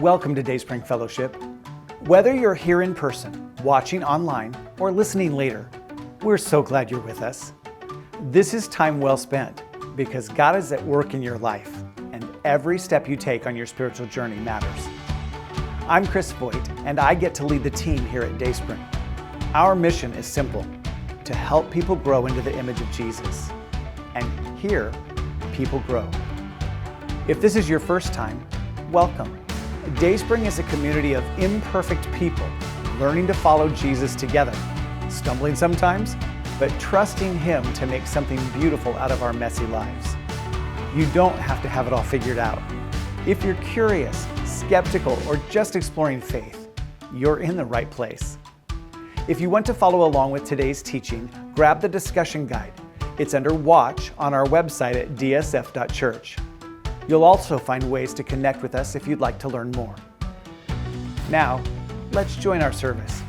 Welcome to Dayspring Fellowship. Whether you're here in person, watching online, or listening later, we're so glad you're with us. This is time well spent because God is at work in your life, and every step you take on your spiritual journey matters. I'm Chris Voigt, and I get to lead the team here at Dayspring. Our mission is simple: to help people grow into the image of Jesus. And here, people grow. If this is your first time, welcome. Dayspring is a community of imperfect people learning to follow Jesus together, stumbling sometimes, but trusting Him to make something beautiful out of our messy lives. You don't have to have it all figured out. If you're curious, skeptical, or just exploring faith, you're in the right place. If you want to follow along with today's teaching, grab the discussion guide. It's under Watch on our website at dsf.church. You'll also find ways to connect with us if you'd like to learn more. Now, let's join our service.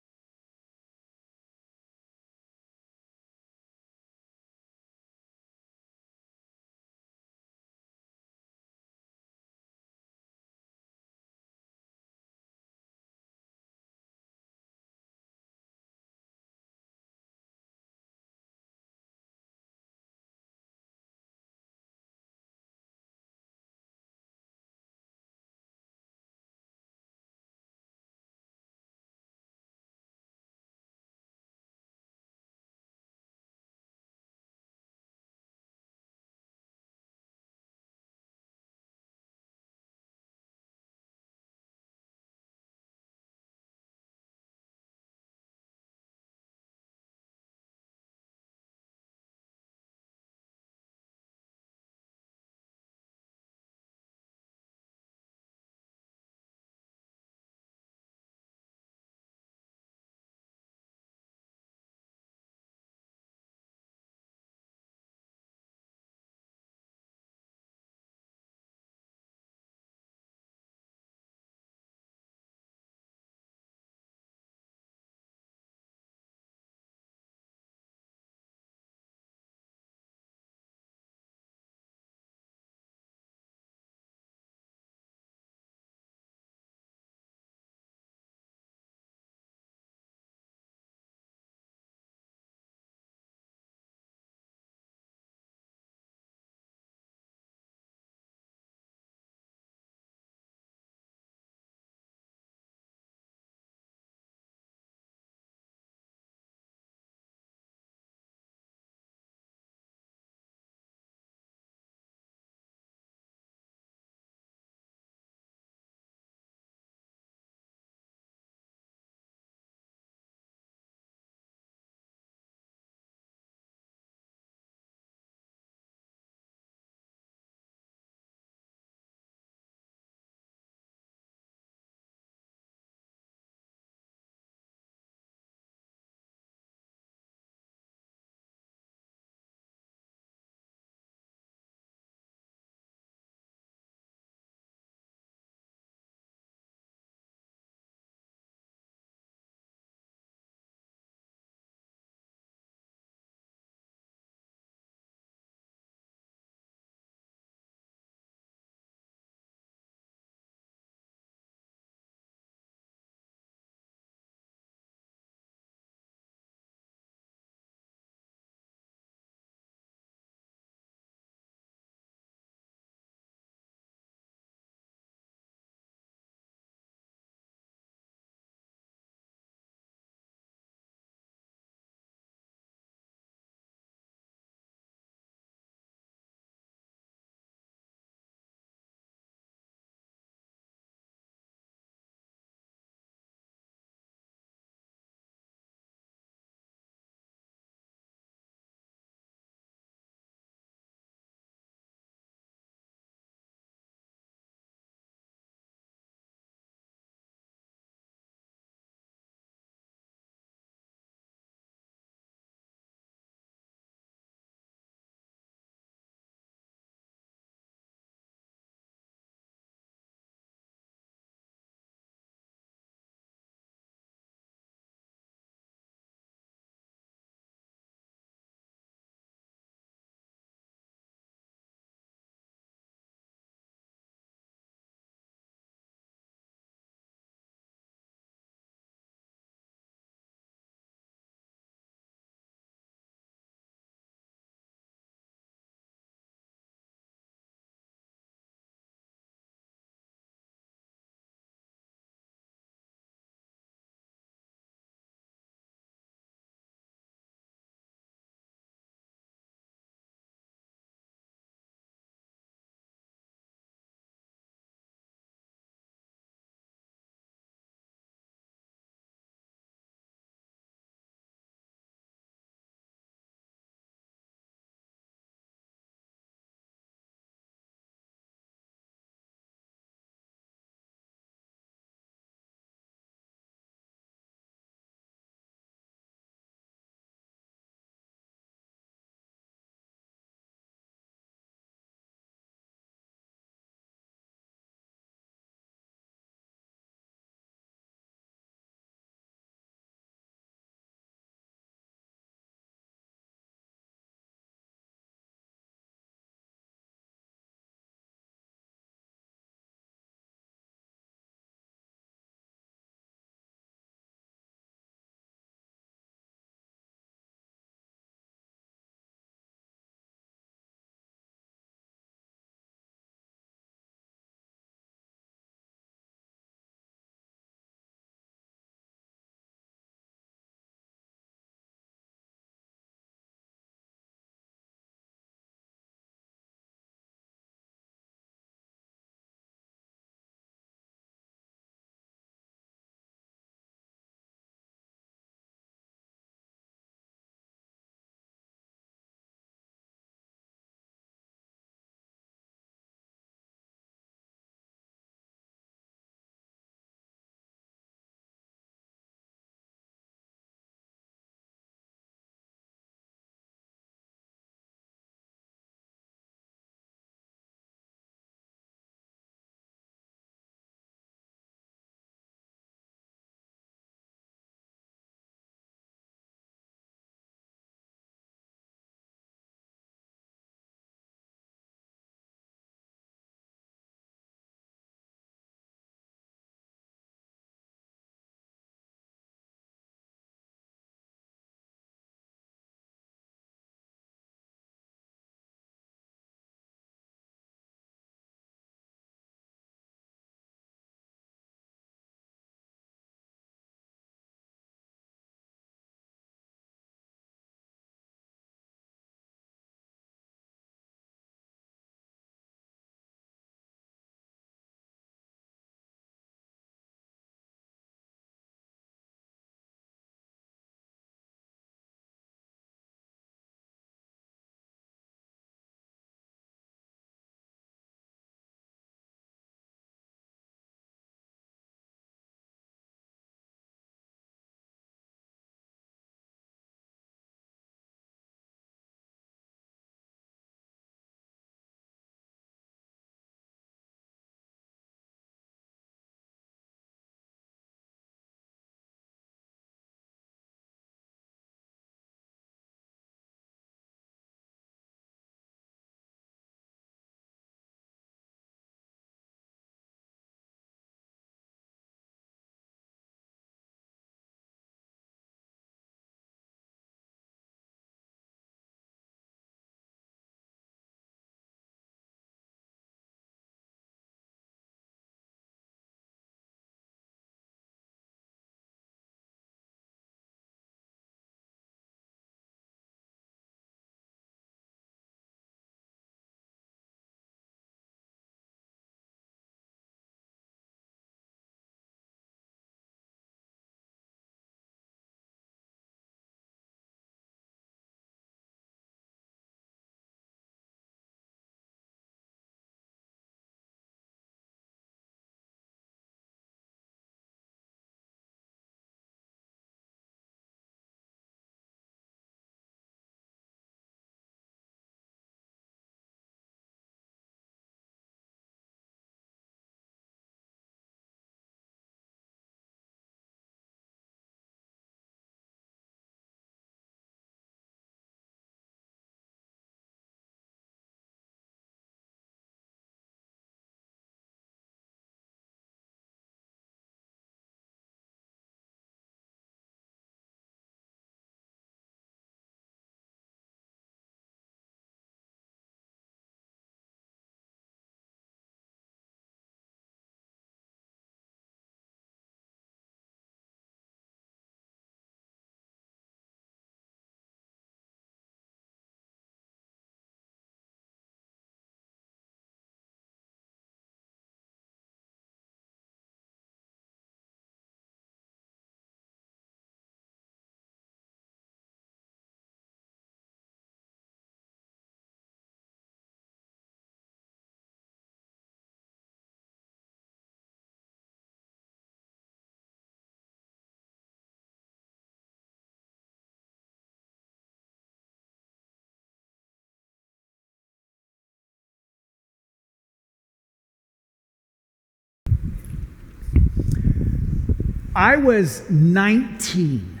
I was 19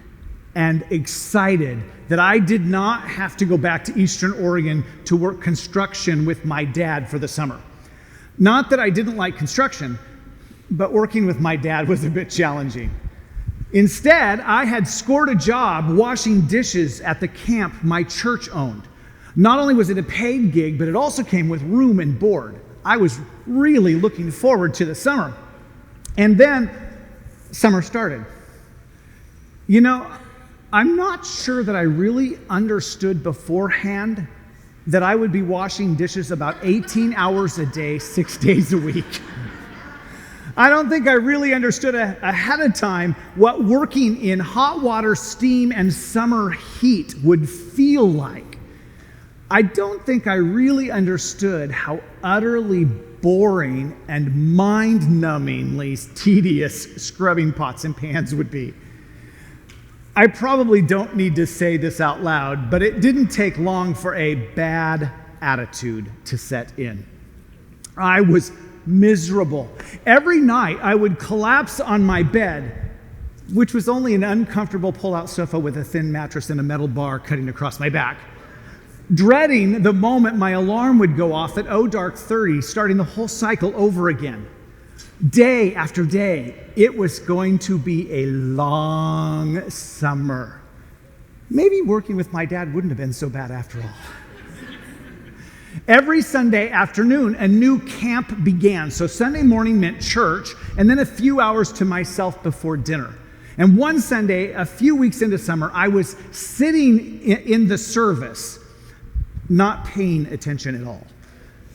and excited that I did not have to go back to Eastern Oregon to work construction with my dad for the summer. Not that I didn't like construction, but working with my dad was a bit challenging. Instead, I had scored a job washing dishes at the camp my church owned. Not only was it a paid gig, but it also came with room and board. I was really looking forward to the summer. And then summer started. You know, I'm not sure that I really understood beforehand that I would be washing dishes about 18 hours a day, 6 days a week. I don't think I really understood ahead of time what working in hot water, steam, and summer heat would feel like. I don't think I really understood how utterly boring and mind-numbingly tedious scrubbing pots and pans would be. I probably don't need to say this out loud, but it didn't take long for a bad attitude to set in. I was miserable. Every night I would collapse on my bed, which was only an uncomfortable pull-out sofa with a thin mattress and a metal bar cutting across my back, dreading the moment my alarm would go off at dark 30, starting the whole cycle over again. Day after day, it was going to be a long summer. Maybe working with my dad wouldn't have been so bad after all. Every Sunday afternoon, a new camp began. So Sunday morning meant church, and then a few hours to myself before dinner. And one Sunday, a few weeks into summer, I was sitting in the service, not paying attention at all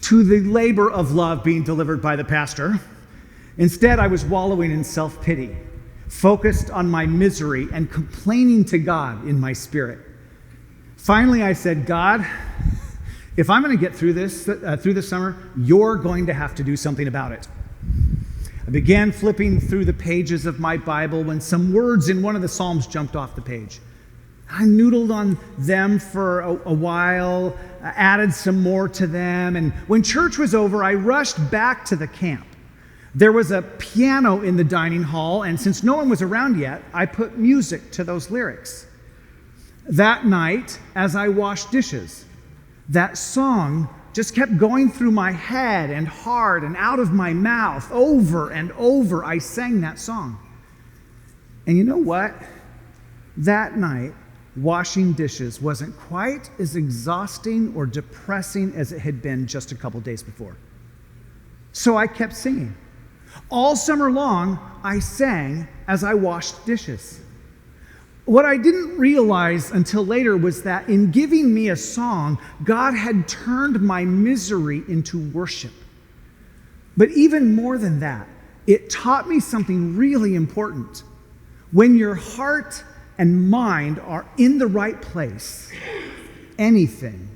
to the labor of love being delivered by the pastor. Instead, I was wallowing in self-pity, focused on my misery and complaining to God in my spirit. Finally, I said, God, if I'm going to get through this summer, you're going to have to do something about it. I began flipping through the pages of my Bible when some words in one of the Psalms jumped off the page. I noodled on them for a while, added some more to them, and when church was over, I rushed back to the camp. There was a piano in the dining hall, and since no one was around yet, I put music to those lyrics. That night, as I washed dishes, that song just kept going through my head and heart and out of my mouth. Over and over, I sang that song. And you know what? That night, washing dishes wasn't quite as exhausting or depressing as it had been just a couple days before. So I kept singing. All summer long, I sang as I washed dishes. What I didn't realize until later was that in giving me a song, God had turned my misery into worship. But even more than that, it taught me something really important. When your heart and mind are in the right place, anything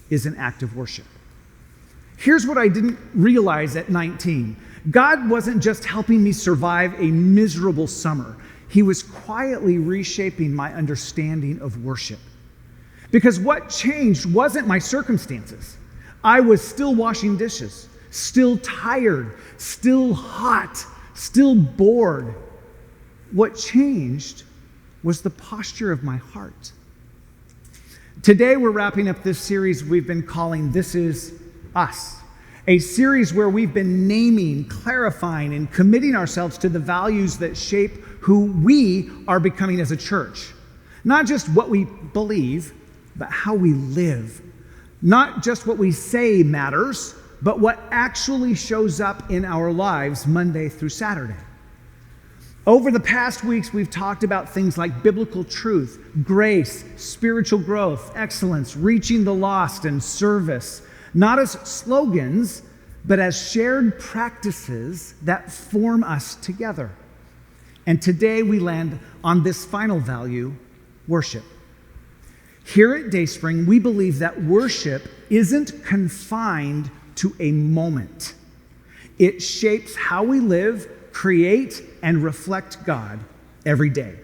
is an act of worship. Here's what I didn't realize at 19. God wasn't just helping me survive a miserable summer. He was quietly reshaping my understanding of worship. Because what changed wasn't my circumstances. I was still washing dishes, still tired, still hot, still bored. What changed was the posture of my heart. Today we're wrapping up this series we've been calling This Is Us. A series where we've been naming, clarifying, and committing ourselves to the values that shape who we are becoming as a church. Not just what we believe, but how we live. Not just what we say matters, but what actually shows up in our lives Monday through Saturday. Over the past weeks, we've talked about things like biblical truth, grace, spiritual growth, excellence, reaching the lost, and service. Not as slogans, but as shared practices that form us together. And today we land on this final value, worship. Here at Dayspring, we believe that worship isn't confined to a moment. It shapes how we live, create, and reflect God every day.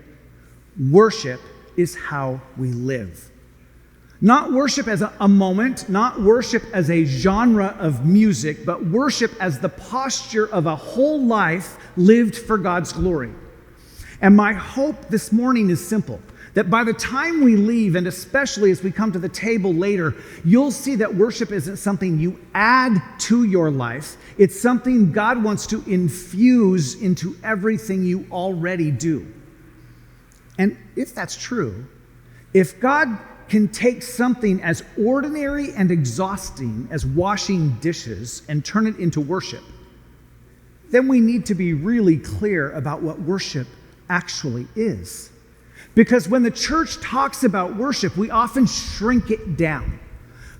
Worship is how we live. Not worship as a moment, not worship as a genre of music, but worship as the posture of a whole life lived for God's glory. And my hope this morning is simple, that by the time we leave, and especially as we come to the table later, you'll see that worship isn't something you add to your life. It's something God wants to infuse into everything you already do. And if that's true, if God can take something as ordinary and exhausting as washing dishes and turn it into worship, then we need to be really clear about what worship actually is. Because when the church talks about worship, we often shrink it down.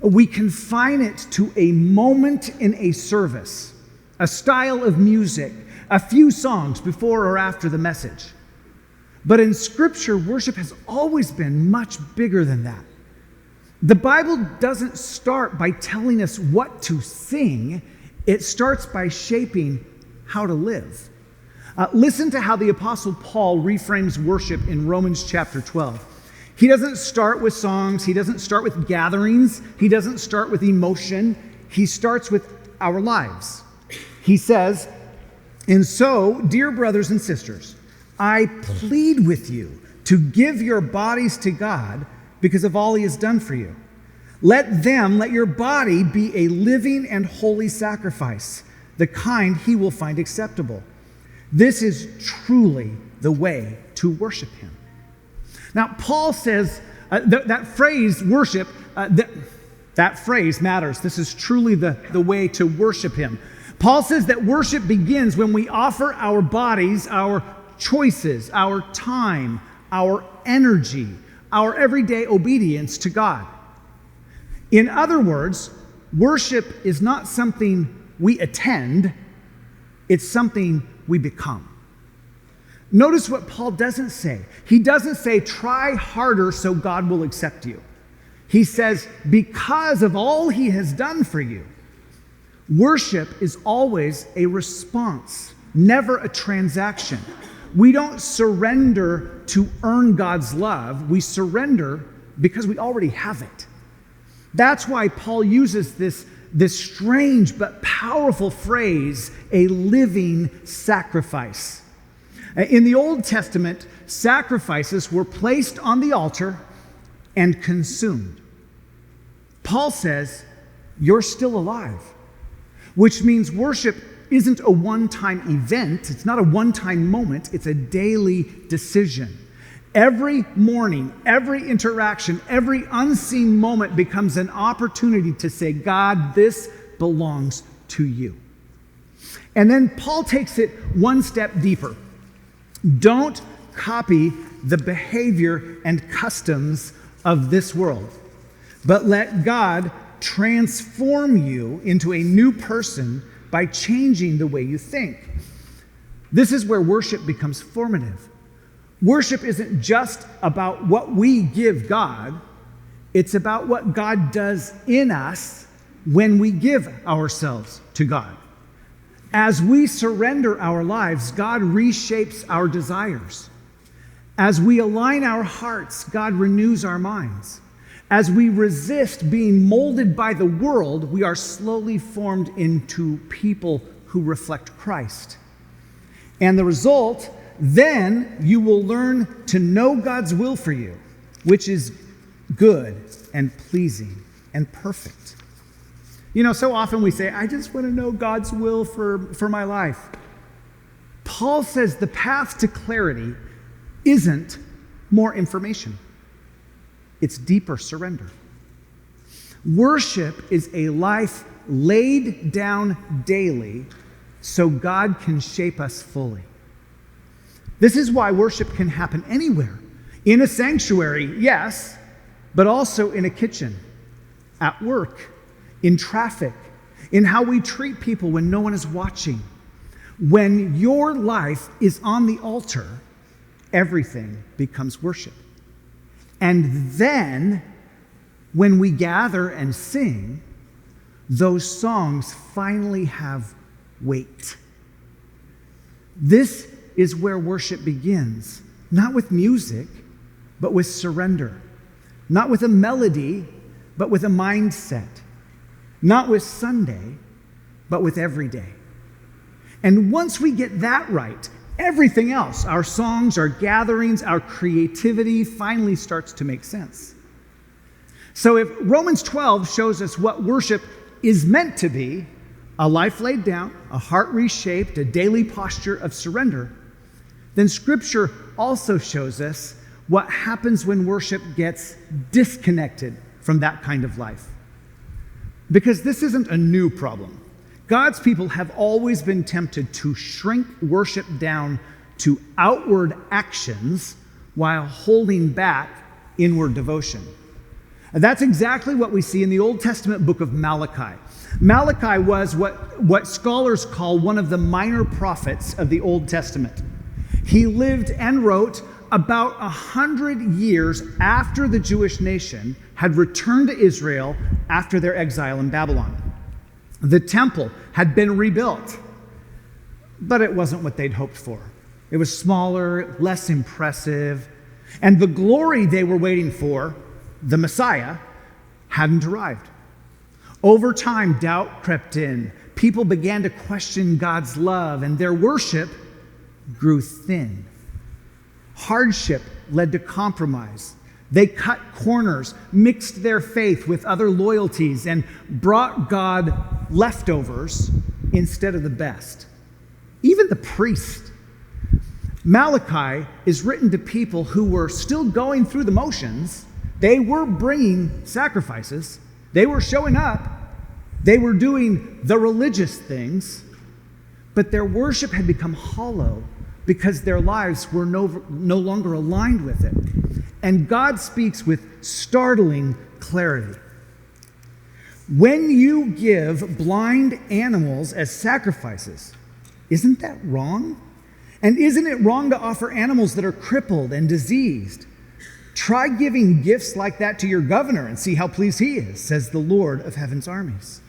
We confine it to a moment in a service, a style of music, a few songs before or after the message. But in Scripture, worship has always been much bigger than that. The Bible doesn't start by telling us what to sing. It starts by shaping how to live. Listen to how the Apostle Paul reframes worship in Romans chapter 12. He doesn't start with songs. He doesn't start with gatherings. He doesn't start with emotion. He starts with our lives. He says, "And so, dear brothers and sisters, I plead with you to give your bodies to God because of all He has done for you. Let your body be a living and holy sacrifice, the kind He will find acceptable. This is truly the way to worship Him." Now, Paul says that phrase, worship, that phrase matters. This is truly the way to worship Him. Paul says that worship begins when we offer our bodies, our choices, our time, our energy, our everyday obedience to God. In other words, worship is not something we attend, it's something we become. Notice what Paul doesn't say. He doesn't say, try harder so God will accept you. He says, because of all He has done for you. Worship is always a response, never a transaction. We don't surrender to earn God's love. We surrender because we already have it. That's why Paul uses this strange but powerful phrase, a living sacrifice. In the Old Testament, sacrifices were placed on the altar and consumed. Paul says, you're still alive, which means worship isn't a one-time event. It's not a one-time moment. It's a daily decision. Every morning, every interaction, every unseen moment becomes an opportunity to say, God, this belongs to you. And then Paul takes it one step deeper. Don't copy the behavior and customs of this world, but let God transform you into a new person by changing the way you think. This is where worship becomes formative. Worship isn't just about what we give God, it's about what God does in us when we give ourselves to God. As we surrender our lives, God reshapes our desires. As we align our hearts, God renews our minds. As we resist being molded by the world, we are slowly formed into people who reflect Christ. And the result, then you will learn to know God's will for you, which is good and pleasing and perfect. You know, so often we say, I just want to know God's will for my life. Paul says the path to clarity isn't more information. It's deeper surrender. Worship is a life laid down daily so God can shape us fully. This is why worship can happen anywhere. In a sanctuary, yes, but also in a kitchen, at work, in traffic, in how we treat people when no one is watching. When your life is on the altar, everything becomes worship. And then, when we gather and sing, those songs finally have weight. This is where worship begins, not with music, but with surrender. Not with a melody, but with a mindset. Not with Sunday, but with every day. And once we get that right, everything else, our songs, our gatherings, our creativity, finally starts to make sense. So if Romans 12 shows us what worship is meant to be, a life laid down, a heart reshaped, a daily posture of surrender, then Scripture also shows us what happens when worship gets disconnected from that kind of life. Because this isn't a new problem. God's people have always been tempted to shrink worship down to outward actions while holding back inward devotion. And that's exactly what we see in the Old Testament book of Malachi. Malachi was what scholars call one of the minor prophets of the Old Testament. He lived and wrote about 100 years after the Jewish nation had returned to Israel after their exile in Babylon. The temple had been rebuilt, but it wasn't what they'd hoped for. It was smaller, less impressive, and the glory they were waiting for, the Messiah, hadn't arrived. Over time, doubt crept in. People began to question God's love, and their worship grew thin. Hardship led to compromise. They cut corners, mixed their faith with other loyalties, and brought God leftovers instead of the best. Even the priest. Malachi is written to people who were still going through the motions. They were bringing sacrifices. They were showing up. They were doing the religious things, but their worship had become hollow because their lives were no longer aligned with it. And God speaks with startling clarity. When you give blind animals as sacrifices, isn't that wrong? And isn't it wrong to offer animals that are crippled and diseased? Try giving gifts like that to your governor and see how pleased he is, says the Lord of heaven's armies.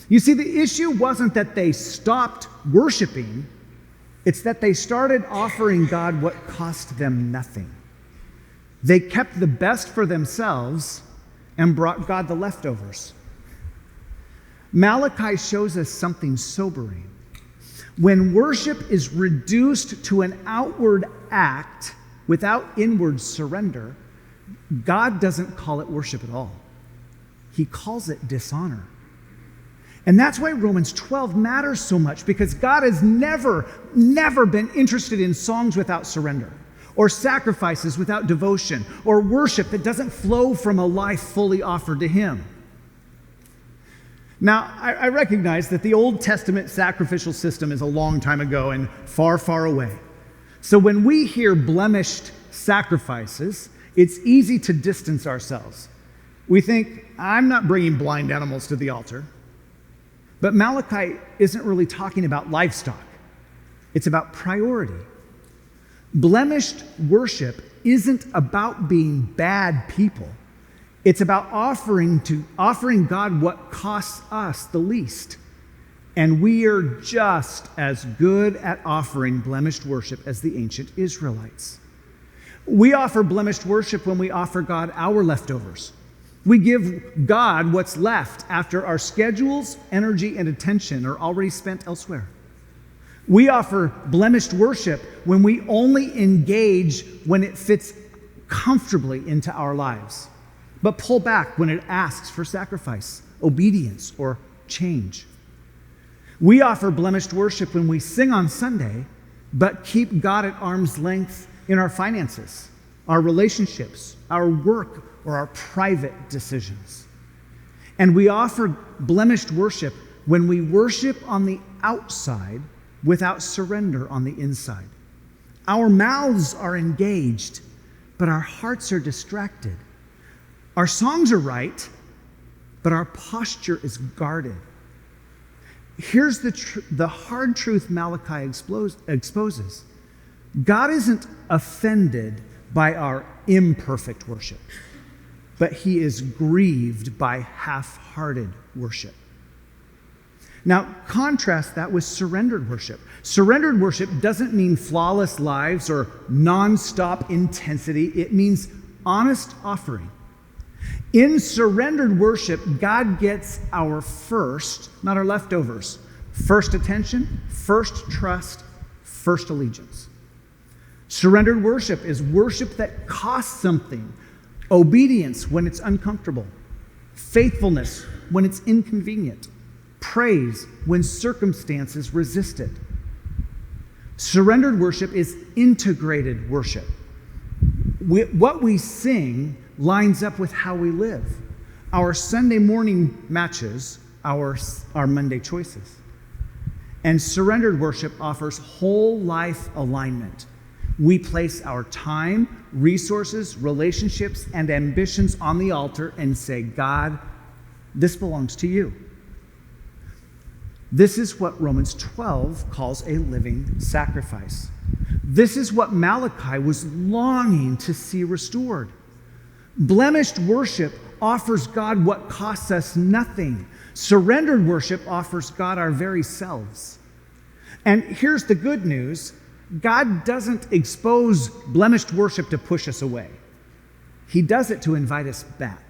You see, the issue wasn't that they stopped worshiping, it's that they started offering God what cost them nothing. They kept the best for themselves and brought God the leftovers. Malachi shows us something sobering. When worship is reduced to an outward act without inward surrender, God doesn't call it worship at all. He calls it dishonor. And that's why Romans 12 matters so much, because God has never been interested in songs without surrender, or sacrifices without devotion, or worship that doesn't flow from a life fully offered to Him. Now, I recognize that the Old Testament sacrificial system is a long time ago and far, far away. So when we hear blemished sacrifices, it's easy to distance ourselves. We think, I'm not bringing blind animals to the altar. But Malachi isn't really talking about livestock. It's about priority. Blemished worship isn't about being bad people. It's about offering God what costs us the least. And we are just as good at offering blemished worship as the ancient Israelites. We offer blemished worship when we offer God our leftovers. We give God what's left after our schedules, energy, and attention are already spent elsewhere. We offer blemished worship when we only engage when it fits comfortably into our lives, but pull back when it asks for sacrifice, obedience, or change. We offer blemished worship when we sing on Sunday, but keep God at arm's length in our finances, our relationships, our work, or our private decisions. And we offer blemished worship when we worship on the outside without surrender on the inside. Our mouths are engaged, but our hearts are distracted. Our songs are right, but our posture is guarded. Here's the hard truth Malachi exposes. God isn't offended by our imperfect worship, but He is grieved by half-hearted worship. Now, contrast that with surrendered worship. Surrendered worship doesn't mean flawless lives or nonstop intensity. It means honest offering. In surrendered worship, God gets our first, not our leftovers. First attention, first trust, first allegiance. Surrendered worship is worship that costs something. Obedience when it's uncomfortable. Faithfulness when it's inconvenient. Praise when circumstances resist it. Surrendered worship is integrated worship. What we sing lines up with how we live. Our Sunday morning matches our Monday choices. And surrendered worship offers whole life alignment. We place our time, resources, relationships, and ambitions on the altar and say, God, this belongs to you. This is what Romans 12 calls a living sacrifice. This is what Malachi was longing to see restored. Blemished worship offers God what costs us nothing. Surrendered worship offers God our very selves. And here's the good news. God doesn't expose blemished worship to push us away. He does it to invite us back.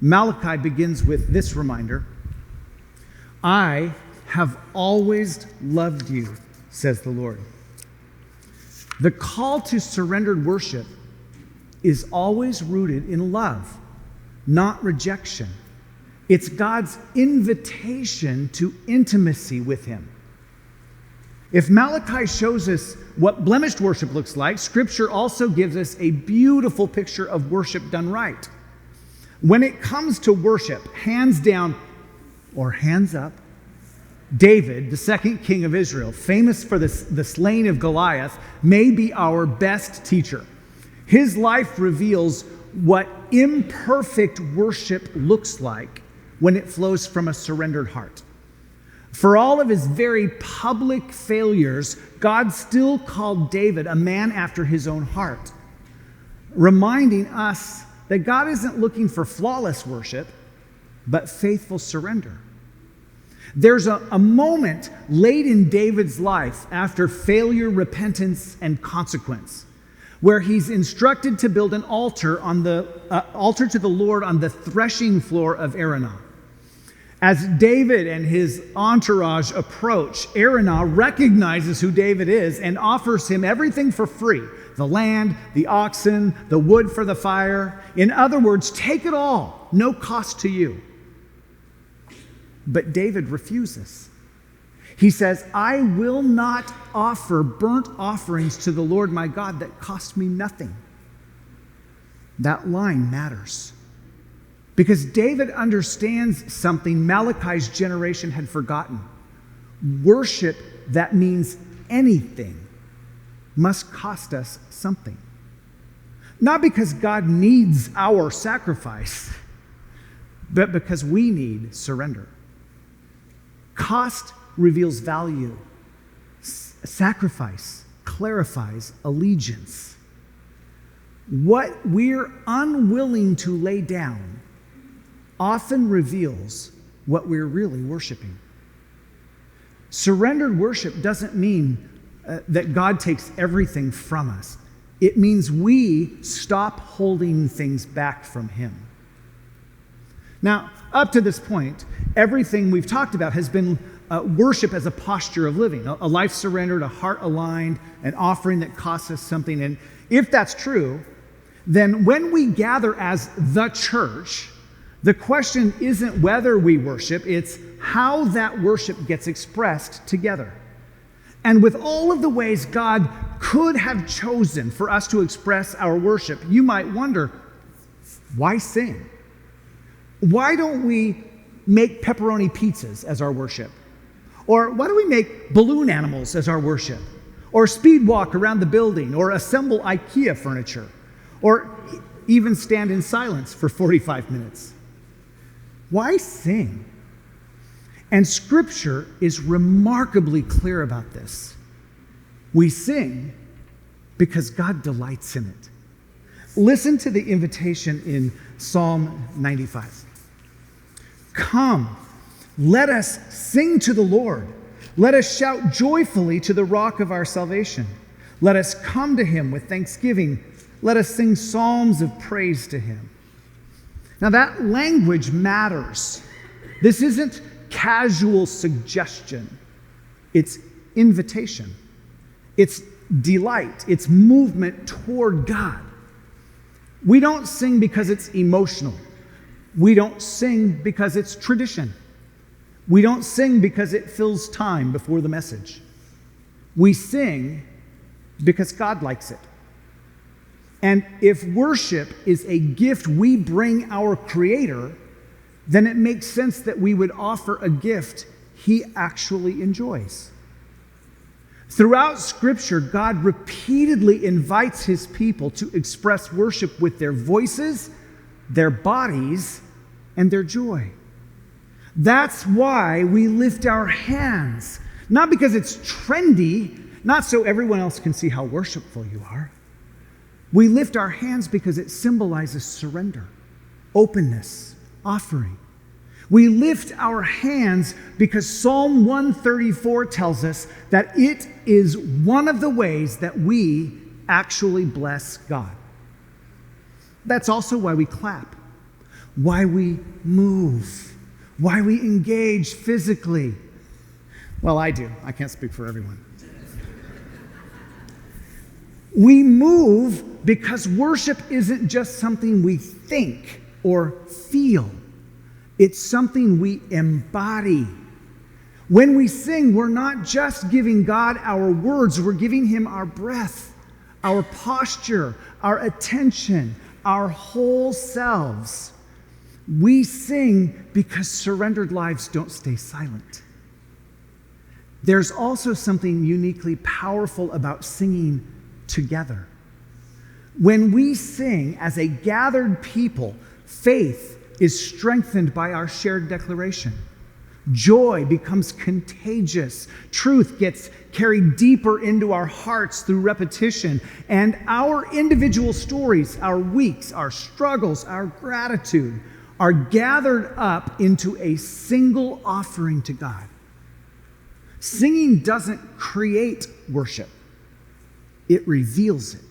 Malachi begins with this reminder: I have always loved you, says the Lord. The call to surrendered worship is always rooted in love, not rejection. It's God's invitation to intimacy with Him. If Malachi shows us what blemished worship looks like, Scripture also gives us a beautiful picture of worship done right. When it comes to worship, hands down or hands up, David, the second king of Israel, famous for the slaying of Goliath, may be our best teacher. His life reveals what imperfect worship looks like when it flows from a surrendered heart. For all of his very public failures, God still called David a man after his own heart, reminding us that God isn't looking for flawless worship, but faithful surrender. There's a moment late in David's life after failure, repentance, and consequence, where he's instructed to build an altar to the Lord on the threshing floor of Araunah. As David and his entourage approach, Araunah recognizes who David is and offers him everything for free: the land, the oxen, the wood for the fire. In other words, take it all, no cost to you. But David refuses. He says, I will not offer burnt offerings to the Lord my God that cost me nothing. That line matters, because David understands something Malachi's generation had forgotten. Worship that means anything must cost us something. Not because God needs our sacrifice, but because we need surrender. Cost reveals value. Sacrifice clarifies allegiance. What we're unwilling to lay down often reveals what we're really worshiping. Surrendered worship doesn't mean that God takes everything from us. It means we stop holding things back from Him. Now, up to this point, everything we've talked about has been worship as a posture of living, a life surrendered, a heart aligned, an offering that costs us something. And if that's true, then when we gather as the church, the question isn't whether we worship, it's how that worship gets expressed together. And with all of the ways God could have chosen for us to express our worship, you might wonder, why sing? Why don't we make pepperoni pizzas as our worship? Or why don't we make balloon animals as our worship? Or speed walk around the building? Or assemble IKEA furniture? Or even stand in silence for 45 minutes? Why sing? And Scripture is remarkably clear about this. We sing because God delights in it. Listen to the invitation in Psalm 95. Come, let us sing to the Lord. Let us shout joyfully to the rock of our salvation. Let us come to Him with thanksgiving. Let us sing psalms of praise to Him. Now that language matters. This isn't casual suggestion. It's invitation. It's delight. It's movement toward God. We don't sing because it's emotional. We don't sing because it's tradition. We don't sing because it fills time before the message. We sing because God likes it. And if worship is a gift we bring our Creator, then it makes sense that we would offer a gift He actually enjoys. Throughout Scripture, God repeatedly invites His people to express worship with their voices, their bodies, and their joy. That's why we lift our hands, not because it's trendy, not so everyone else can see how worshipful you are. We lift our hands because it symbolizes surrender, openness, offering. We lift our hands because Psalm 134 tells us that it is one of the ways that we actually bless God. That's also why we clap, why we move, why we engage physically. Well, I do. I can't speak for everyone. We move because worship isn't just something we think or feel. It's something we embody. When we sing, we're not just giving God our words, we're giving Him our breath, our posture, our attention, our whole selves. We sing because surrendered lives don't stay silent. There's also something uniquely powerful about singing together. When we sing as a gathered people, faith is strengthened by our shared declaration. Joy becomes contagious. Truth gets carried deeper into our hearts through repetition. And our individual stories, our weeks, our struggles, our gratitude are gathered up into a single offering to God. Singing doesn't create worship. It reveals it.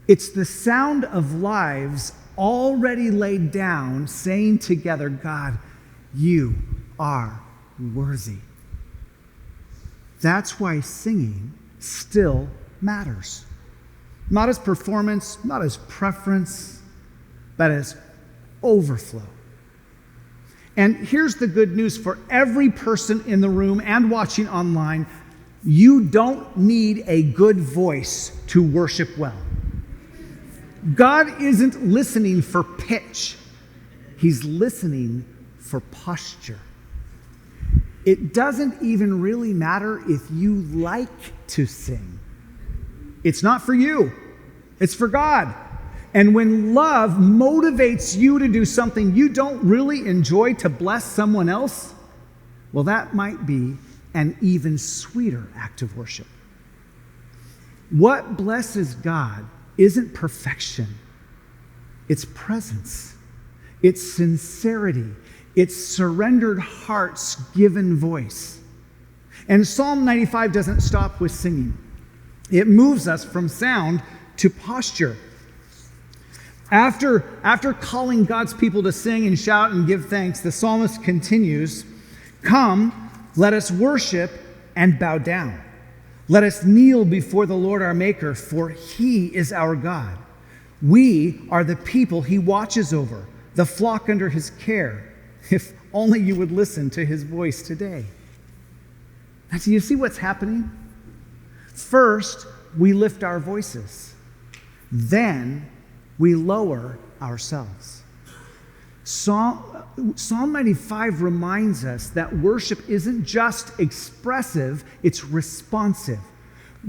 It's the sound of lives already laid down, saying together, God, you are worthy. That's why singing still matters. Not as performance, not as preference, but as overflow. And here's the good news for every person in the room and watching online. You don't need a good voice to worship well. God isn't listening for pitch. He's listening for posture. It doesn't even really matter if you like to sing. It's not for you. It's for God. And when love motivates you to do something you don't really enjoy to bless someone else, well, that might be an even sweeter act of worship. What blesses God isn't perfection. It's presence. It's sincerity. It's surrendered hearts given voice. And Psalm 95 doesn't stop with singing. It moves us from sound to posture. After calling God's people to sing and shout and give thanks, the psalmist continues, "Come, let us worship and bow down. Let us kneel before the Lord our Maker, for He is our God. We are the people He watches over, the flock under His care. If only you would listen to His voice today." Now, do you see what's happening? First, we lift our voices. Then, we lower ourselves. Psalm 95 reminds us that worship isn't just expressive, it's responsive.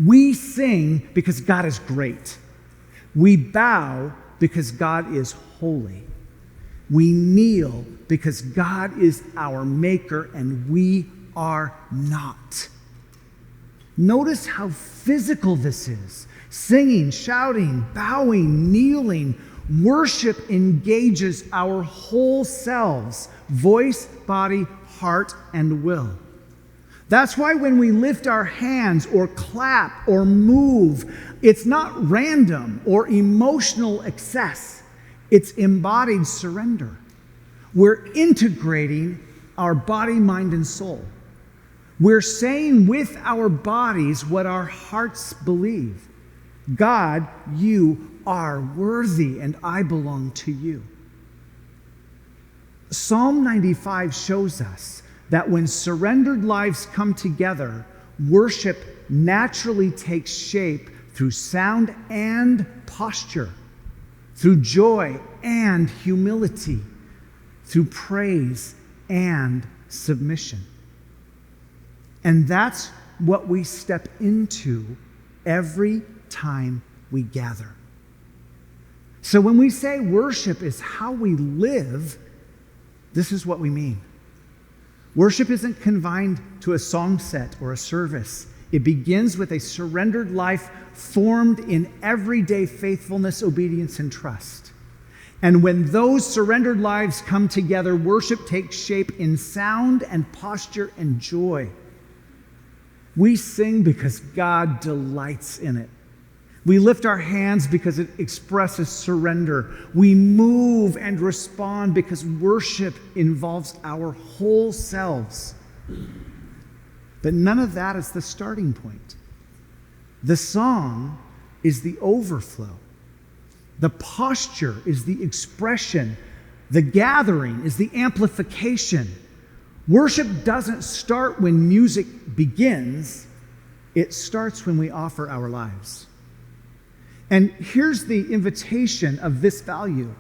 We sing because God is great. We bow because God is holy. We kneel because God is our Maker and we are not. Notice how physical this is. Singing, shouting, bowing, kneeling. Worship engages our whole selves, voice, body, heart, and will. That's why when we lift our hands or clap or move, it's not random or emotional excess. It's embodied surrender. We're integrating our body, mind, and soul. We're saying with our bodies what our hearts believe. God, you are worthy, and I belong to you. Psalm 95 shows us that when surrendered lives come together, worship naturally takes shape through sound and posture, through joy and humility, through praise and submission. And that's what we step into every time we gather. So when we say worship is how we live, this is what we mean. Worship isn't confined to a song set or a service. It begins with a surrendered life formed in everyday faithfulness, obedience, and trust. And when those surrendered lives come together, worship takes shape in sound and posture and joy. We sing because God delights in it. We lift our hands because it expresses surrender. We move and respond because worship involves our whole selves. But none of that is the starting point. The song is the overflow. The posture is the expression. The gathering is the amplification. Worship doesn't start when music begins. It starts when we offer our lives. And here's the invitation of this value.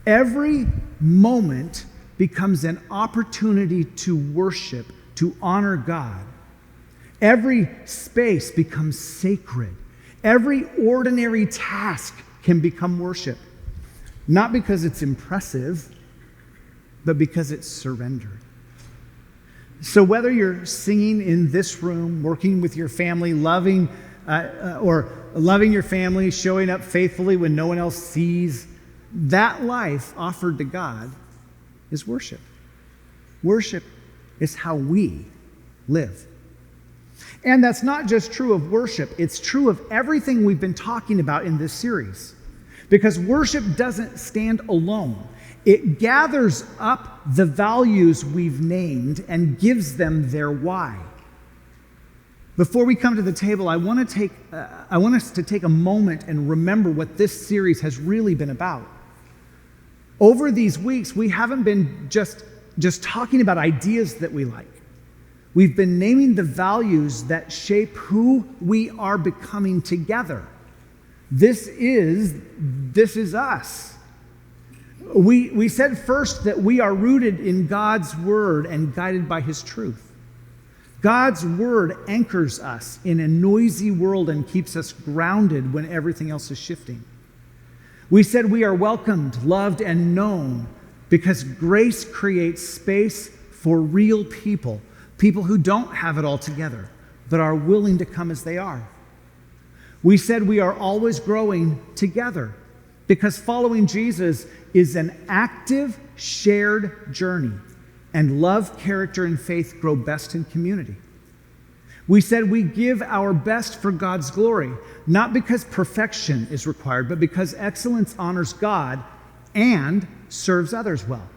Every moment becomes an opportunity to worship, to honor God. Every space becomes sacred. Every ordinary task can become worship. Not because it's impressive, but because it's surrendered. So whether you're singing in this room, working with your family, loving your family, showing up faithfully when no one else sees, that life offered to God is worship. Worship is how we live. And that's not just true of worship, it's true of everything we've been talking about in this series. Because worship doesn't stand alone. It gathers up the values we've named and gives them their why. Before we come to the table, I want us to take a moment and remember what this series has really been about. Over these weeks, we haven't been just talking about ideas that we like. We've been naming the values that shape who we are becoming together. This is us. We said first that we are rooted in God's word and guided by his truth. God's word anchors us in a noisy world and keeps us grounded when everything else is shifting. We said we are welcomed, loved, and known because grace creates space for real people, people who don't have it all together, but are willing to come as they are. We said we are always growing together because following Jesus is an active, shared journey, and love, character, and faith grow best in community. We said we give our best for God's glory, not because perfection is required, but because excellence honors God and serves others well.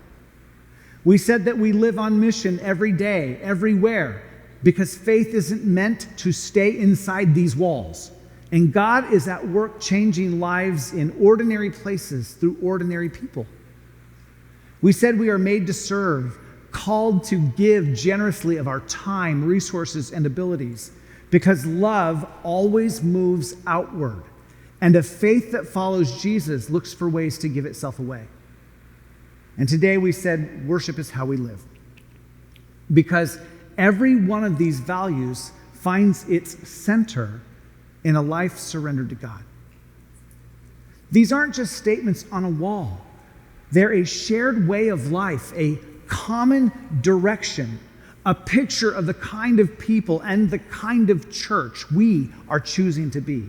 We said that we live on mission every day, everywhere, because faith isn't meant to stay inside these walls. And God is at work changing lives in ordinary places through ordinary people. We said we are made to serve, called to give generously of our time, resources, and abilities, because love always moves outward, and a faith that follows Jesus looks for ways to give itself away. And today we said worship is how we live, because every one of these values finds its center in a life surrendered to God. These aren't just statements on a wall. They're a shared way of life, a common direction, a picture of the kind of people and the kind of church we are choosing to be.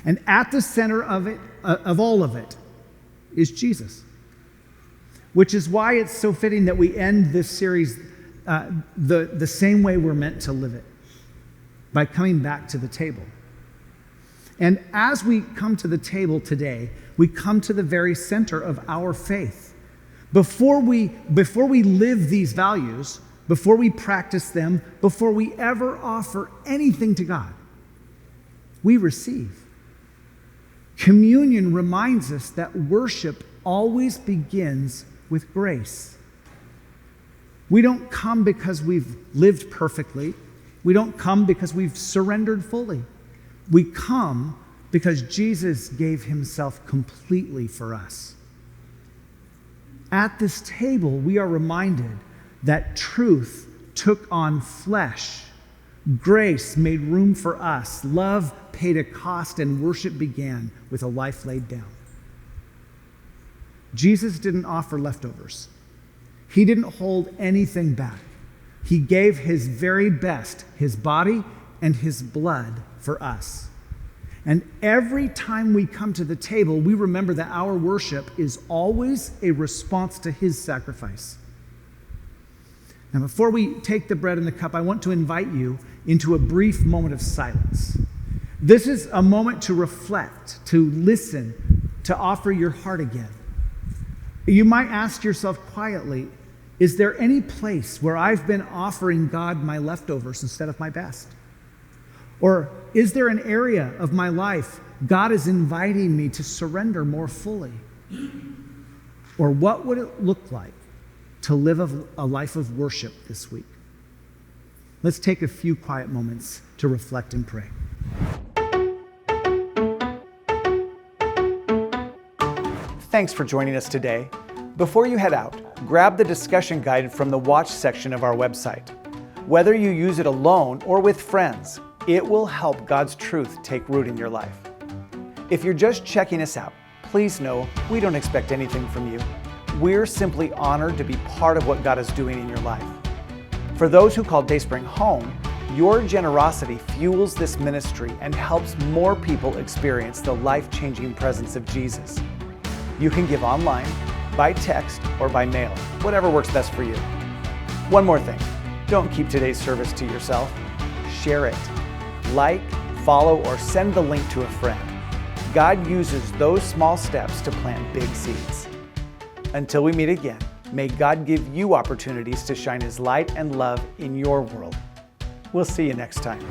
And at the center of it, of all of it, is Jesus. Which is why it's so fitting that we end this series the same way we're meant to live it, by coming back to the table. And as we come to the table today, we come to the very center of our faith. Before we live these values, before we practice them, before we ever offer anything to God, we receive. Communion reminds us that worship always begins with grace. We don't come because we've lived perfectly. We don't come because we've surrendered fully. We come because Jesus gave himself completely for us. At this table, we are reminded that truth took on flesh. Grace made room for us. Love paid a cost, and worship began with a life laid down. Jesus didn't offer leftovers. He didn't hold anything back. He gave his very best, his body and his blood for us. And every time we come to the table, we remember that our worship is always a response to his sacrifice. Now, before we take the bread and the cup, I want to invite you into a brief moment of silence. This is a moment to reflect, to listen, to offer your heart again. You might ask yourself quietly, is there any place where I've been offering God my leftovers instead of my best? Or is there an area of my life God is inviting me to surrender more fully? Or what would it look like to live a life of worship this week? Let's take a few quiet moments to reflect and pray. Thanks for joining us today. Before you head out, grab the discussion guide from the Watch section of our website. Whether you use it alone or with friends, it will help God's truth take root in your life. If you're just checking us out, please know we don't expect anything from you. We're simply honored to be part of what God is doing in your life. For those who call Dayspring home, your generosity fuels this ministry and helps more people experience the life-changing presence of Jesus. You can give online, by text, or by mail, whatever works best for you. One more thing, don't keep today's service to yourself. Share it. Like, follow, or send the link to a friend. God uses those small steps to plant big seeds. Until we meet again, may God give you opportunities to shine his light and love in your world. We'll see you next time.